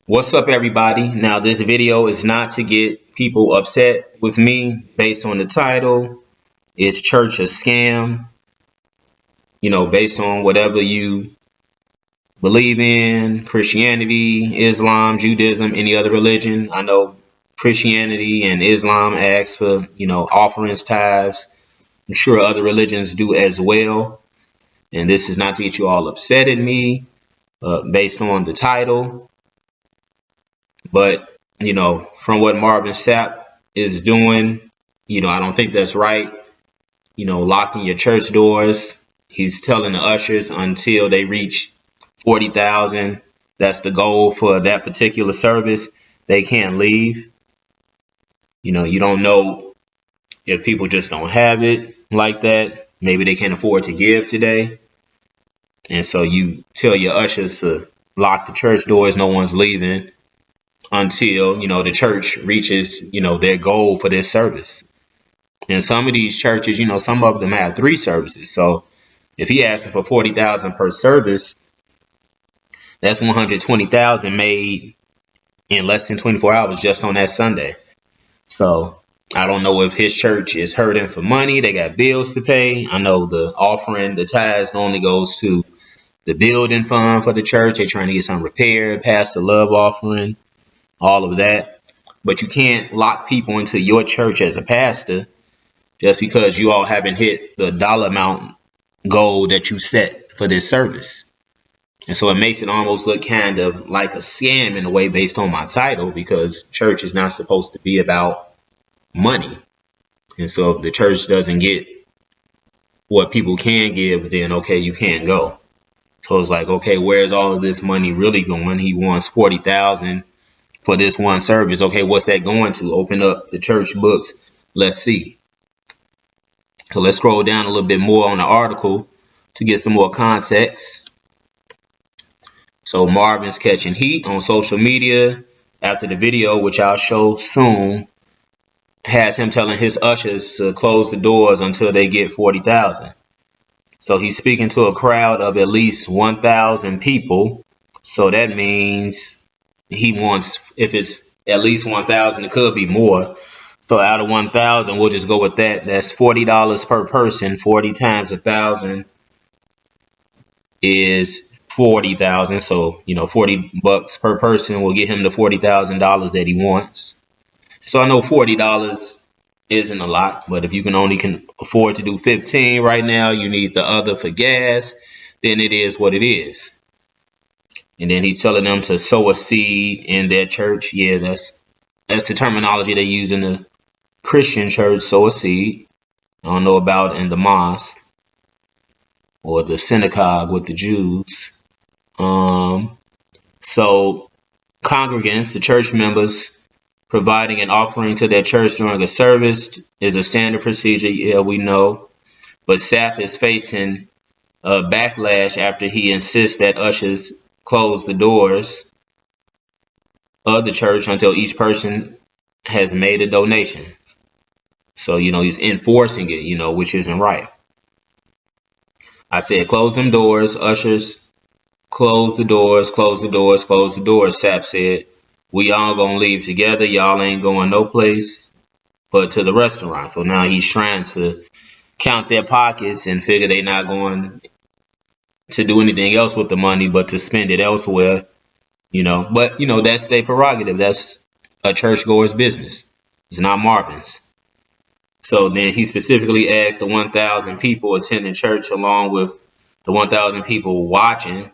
What's up, everybody? Now, this video is not to get people upset with me based on the title. Is church a scam? Based on whatever you believe in, Christianity, Islam, Judaism, any other religion. I know Christianity and Islam ask for, offerings, tithes. I'm sure other religions do as well. And this is not to get you all upset at me based on the title. But, from what Marvin Sapp is doing, I don't think that's right. Locking your church doors. He's telling the ushers until they reach 40,000. That's the goal for that particular service. They can't leave. You don't know if people just don't have it like that. Maybe they can't afford to give today. And so you tell your ushers to lock the church doors. No one's leaving until, the church reaches, their goal for this service. And some of these churches, some of them have 3 services. So if he asking for 40,000 per service, that's 120,000 made in less than 24 hours just on that Sunday. So I don't know if his church is hurting for money. They got bills to pay. I know the offering, the tithes normally goes to the building fund for the church. They're trying to get something repaired, pass the love offering, all of that. But you can't lock people into your church as a pastor just because you all haven't hit the dollar amount goal that you set for this service. And so it makes it almost look kind of like a scam in a way based on my title, because church is not supposed to be about money. And so if the church doesn't get what people can give, then okay, you can't go. So it's like, okay, where's all of this money really going? He wants 40,000 for this one service. Okay, what's that going to? Open up the church books. Let's see. So let's scroll down a little bit more on the article to get some more context. So Marvin's catching heat on social media after the video, which I'll show soon, has him telling his ushers to close the doors until they get 40,000. So he's speaking to a crowd of at least 1,000 people. So that means he wants, if it's at least 1,000, it could be more. So out of 1,000, we'll just go with that. That's $40 per person. 40 times 1,000 is 40,000. So, $40 per person will get him the $40,000 that he wants. So I know $40 isn't a lot, but if you can afford to do 15 right now, you need the other for gas, then it is what it is. And then he's telling them to sow a seed in their church. Yeah, that's the terminology they use in the Christian church, sow a seed. I don't know about in the mosque or the synagogue with the Jews. So congregants, the church members, providing an offering to their church during a service is a standard procedure. Yeah, we know. But Sapp is facing a backlash after he insists that ushers close the doors of the church until each person has made a donation. So, he's enforcing it, which isn't right. I said, close them doors, ushers, close the doors, close the doors, close the doors, Sapp said. We all gonna leave together. Y'all ain't going no place but to the restaurant. So now he's trying to count their pockets and figure they're not going to do anything else with the money but to spend it elsewhere, But, that's their prerogative. That's a churchgoer's business. It's not Marvin's. So then he specifically asked the 1,000 people attending church along with the 1,000 people watching,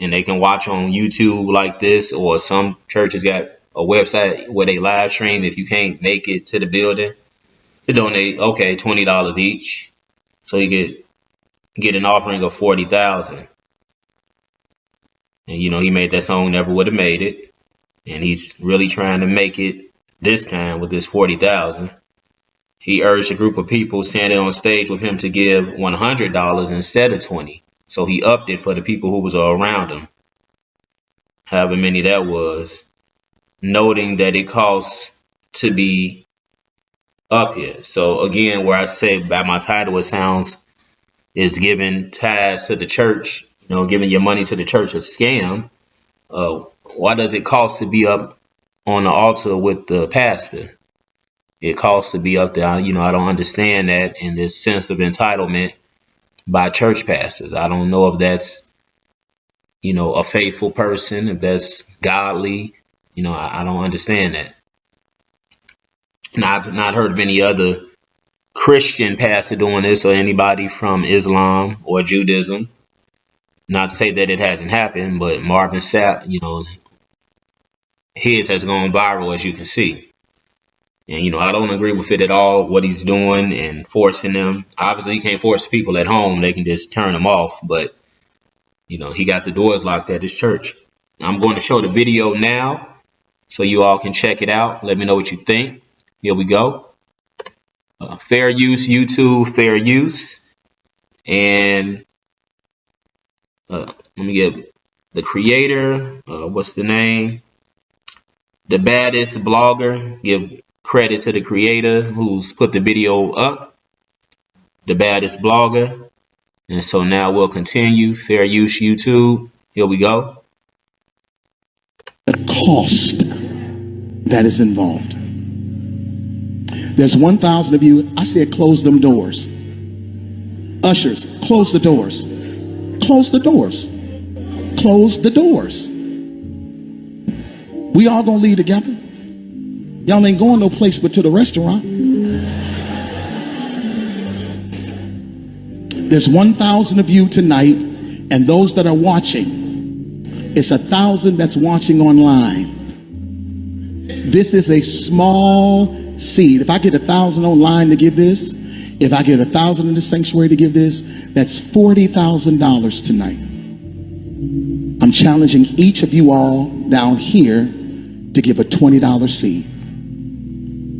and they can watch on YouTube like this, or some churches got a website where they live stream if you can't make it to the building, to donate, okay, $20 each. So you could get an offering of 40,000. And he made that song Never Would Have Made It. And he's really trying to make it this time with this 40,000. He urged a group of people standing on stage with him to give $100 instead of 20. So he upped it for the people who was around him, however many that was, noting that it costs to be up here. So again, where I say by my title, it sounds is giving tithes to the church, giving your money to the church a scam. Why does it cost to be up on the altar with the pastor? It costs to be up there. I don't understand that in this sense of entitlement by church pastors. I don't know if that's, a faithful person, if that's godly. I don't understand that. And I've not heard of any other Christian pastor doing this, or anybody from Islam or Judaism. Not to say that it hasn't happened, but Marvin Sapp, his has gone viral, as you can see. And, I don't agree with it at all, what he's doing and forcing them. Obviously, you can't force people at home. They can just turn them off. But, he got the doors locked at his church. I'm going to show the video now so you all can check it out. Let me know what you think. Here we go. Fair use, YouTube, fair use. And let me get the creator. What's the name? The baddest blogger. Give credit to the creator who's put the video up. The baddest blogger. And so now we'll continue. Fair use, YouTube. Here we go. The cost that is involved. There's 1,000 of you. I said close them doors. Ushers, close the doors. Close the doors. Close the doors. We all gonna leave together. Y'all ain't going no place but to the restaurant. There's 1,000 of you tonight, and those that are watching, it's 1,000 that's watching online. This is a small seed. If I get 1,000 online to give this, if I get 1,000 in the sanctuary to give this, that's $40,000 tonight. I'm challenging each of you all down here to give a $20 seed.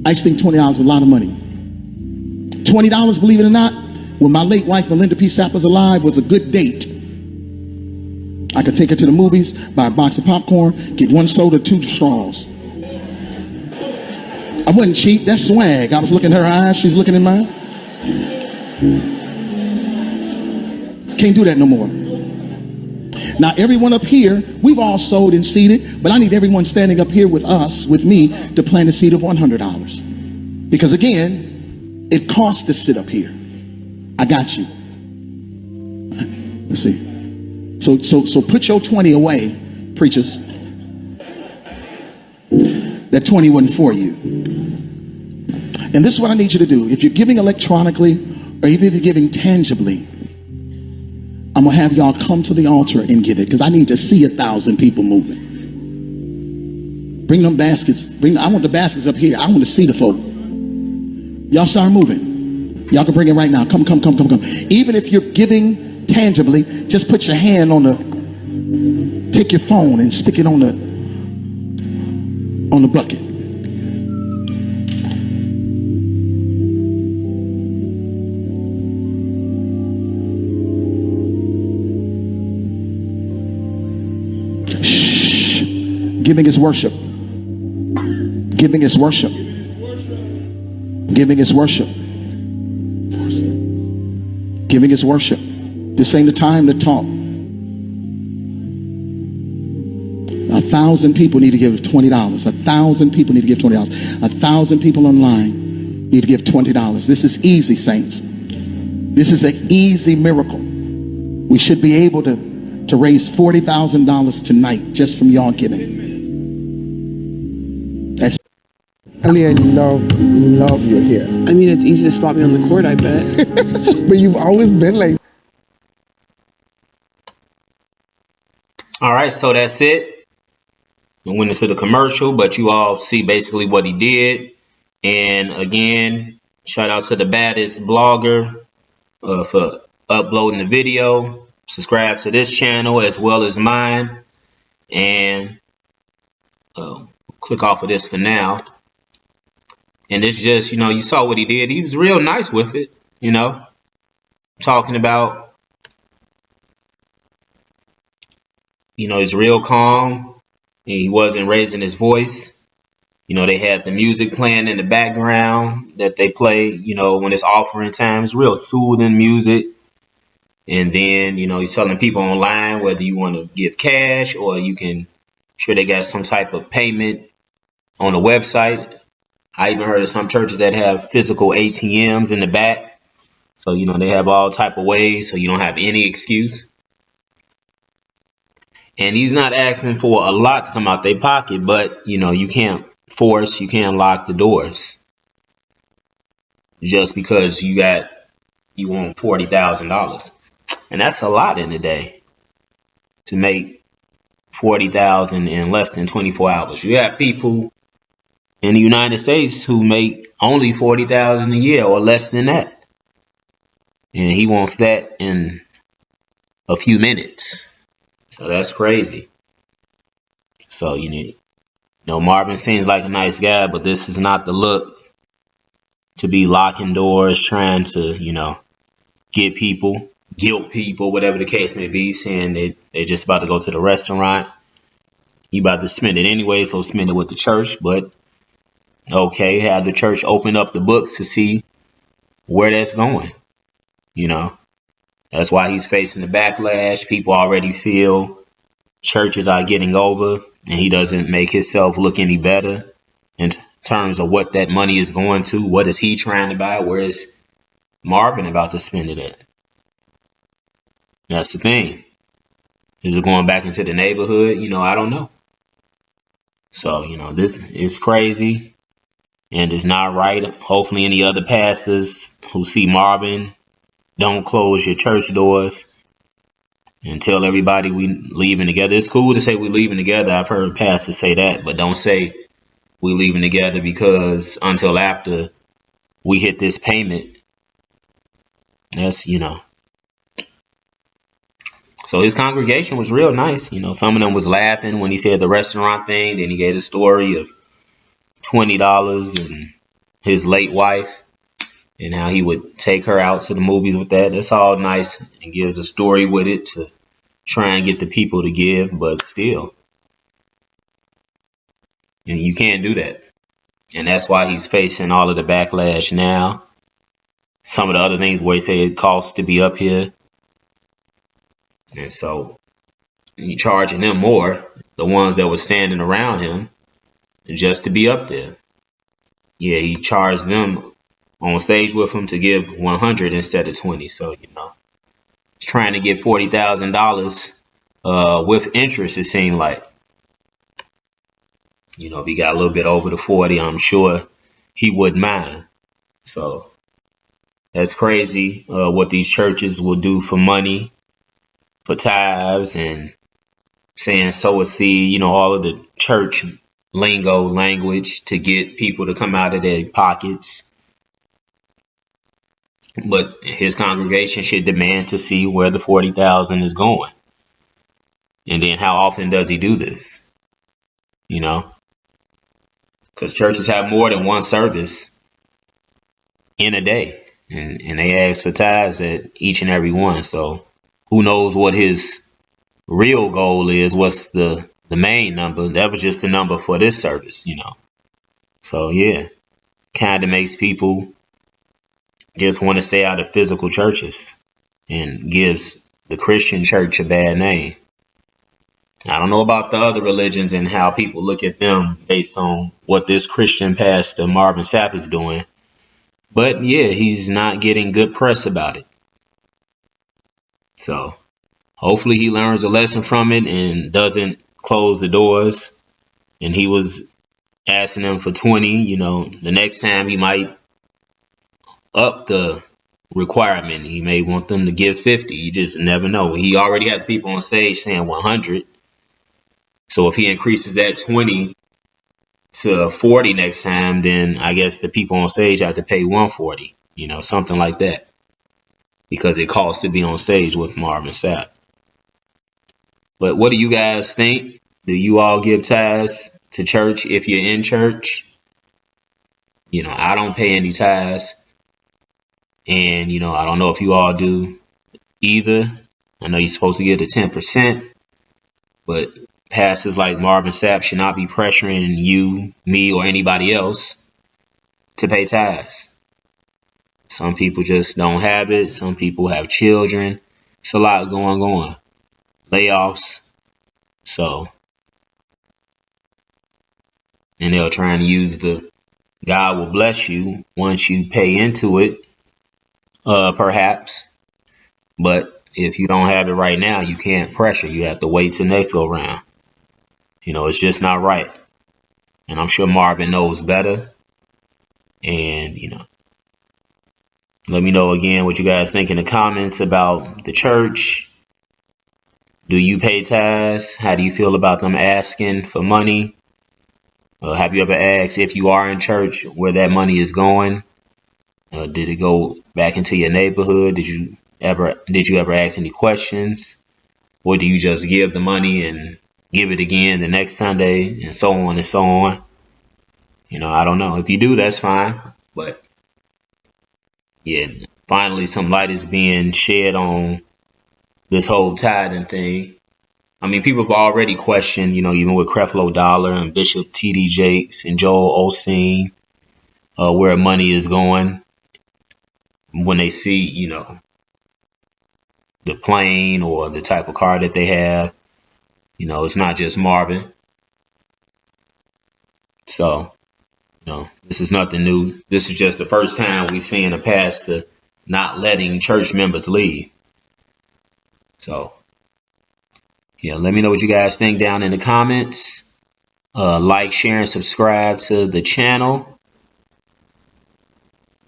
I just think $20 is a lot of money. $20, believe it or not, when my late wife Melinda P. Sapp was alive, was a good date. I could take her to the movies, buy a box of popcorn, get 1 soda, 2 straws. I wasn't cheap, that's swag. I was looking in her eyes, she's looking in mine. Can't do that no more. Now everyone up here, we've all sold and seeded, but I need everyone standing up here with us, with me, to plant a seed of $100. Because again, it costs to sit up here. I got you. Let's see. So put your 20 away, preachers. That 20 wasn't for you. And this is what I need you to do. If you're giving electronically, or even if you're giving tangibly, I'm gonna have y'all come to the altar and give it, because I need to see 1,000 people moving. Bring them baskets. I want the baskets up here. I want to see the folk. Y'all start moving. Y'all can bring it right now. Come. Even if you're giving tangibly, just put your hand on take your phone and stick it on the bucket. Shh. Giving is worship. Giving is worship. Giving is worship. Giving is worship. This ain't the time to talk. 1,000 people need to give $20. 1,000 people need to give $20. 1,000 people online need to give $20. This is easy, saints. This is an easy miracle. We should be able to raise $40,000 tonight just from y'all giving. That's I love you here. I mean, it's easy to spot me on the court, I bet. But you've always been like. All right, so that's it. I went into the commercial, but you all see basically what he did. And again, shout out to the baddest blogger for uploading the video. Subscribe to this channel as well as mine. And click off of this for now. And it's just, you saw what he did. He was real nice with it, talking about, he's real calm. He wasn't raising his voice. They had the music playing in the background that they play, when it's offering time. It's real soothing music. And then, he's telling people online whether you want to give cash or you can Sure, they got some type of payment on the website. I even heard of some churches that have physical ATMs in the back. So, they have all type of ways so you don't have any excuse. And he's not asking for a lot to come out their pocket, but, you can't you can't lock the doors just because you want $40,000. And that's a lot in a day to make 40,000 in less than 24 hours. You have people in the United States who make only 40,000 a year or less than that. And he wants that in a few minutes. So that's crazy. So, Marvin seems like a nice guy, but this is not the look to be locking doors, trying to, get people, guilt people, whatever the case may be, saying they're just about to go to the restaurant. You about to spend it anyway, so spend it with the church. But okay, have the church open up the books to see where that's going. That's why he's facing the backlash. People already feel churches are getting over, and he doesn't make himself look any better in terms of what that money is going to. What is he trying to buy? Where is Marvin about to spend it at? That's the thing. Is it going back into the neighborhood? I don't know. So, this is crazy and it's not right. Hopefully any other pastors who see Marvin, don't close your church doors and tell everybody we leaving together. It's cool to say we leaving together. I've heard pastors say that, but don't say we leaving together because until after we hit this payment. That's, So his congregation was real nice. Some of them was laughing when he said the restaurant thing. Then he gave a story of $20 and his late wife and how he would take her out to the movies with that. That's all nice and gives a story with it to try and get the people to give, but still, you can't do that. And that's why he's facing all of the backlash now. Some of the other things where he said it costs to be up here. And so you charging them more, the ones that were standing around him, just to be up there. Yeah, he charged them on stage with him to give 100 instead of 20. So, trying to get $40,000 with interest, it seemed like. If he got a little bit over the 40, I'm sure he wouldn't mind. So that's crazy what these churches will do for money, for tithes, and saying sow a seed, all of the church lingo language to get people to come out of their pockets. But his congregation should demand to see where the 40,000 is going. And then how often does he do this? Because churches have more than one service in a day. And they ask for tithes at each and every one. So who knows what his real goal is? What's the main number? That was just the number for this service, So yeah, kind of makes people just want to stay out of physical churches and gives the Christian church a bad name. I don't know about the other religions and how people look at them based on what this Christian pastor Marvin Sapp is doing. But yeah, he's not getting good press about it. So hopefully he learns a lesson from it and doesn't close the doors. And he was asking them for 20, the next time he might up the requirement. He may want them to give 50. You just never know. He already had the people on stage saying 100. So if he increases that 20 to 40 next time, then I guess the people on stage have to pay 140, something like that. Because it costs to be on stage with Marvin Sapp. But what do you guys think? Do you all give tithes to church if you're in church? I don't pay any tithes. And, I don't know if you all do either. I know you're supposed to give the 10%. But pastors like Marvin Sapp should not be pressuring you, me, or anybody else to pay tithes. Some people just don't have it. Some people have children. It's a lot going on. Layoffs. So and they'll try and use the God will bless you once you pay into it, perhaps. But if you don't have it right now, you can't pressure. You have to wait till next go round. It's just not right. And I'm sure Marvin knows better. And, let me know again what you guys think in the comments about the church. Do you pay tithes? How do you feel about them asking for money? Have you ever asked, if you are in church, where that money is going? Did it go back into your neighborhood? Did you ever ask any questions? Or do you just give the money and give it again the next Sunday, and so on and so on? I don't know. If you do, that's fine. But yeah, finally some light is being shed on this whole tithing thing. I mean, people have already questioned, even with Creflo Dollar and Bishop T.D. Jakes and Joel Osteen, where money is going when they see, the plane or the type of car that they have. It's not just Marvin. So, this is nothing new. This is just the first time we've seen a pastor not letting church members leave. So, yeah, let me know what you guys think down in the comments. Like, share, and subscribe to the channel.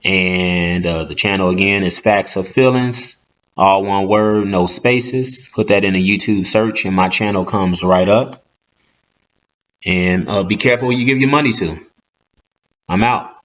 And the channel again is Facts or Feelings. All one word, no spaces. Put that in a YouTube search and my channel comes right up. And be careful who you give your money to. I'm out.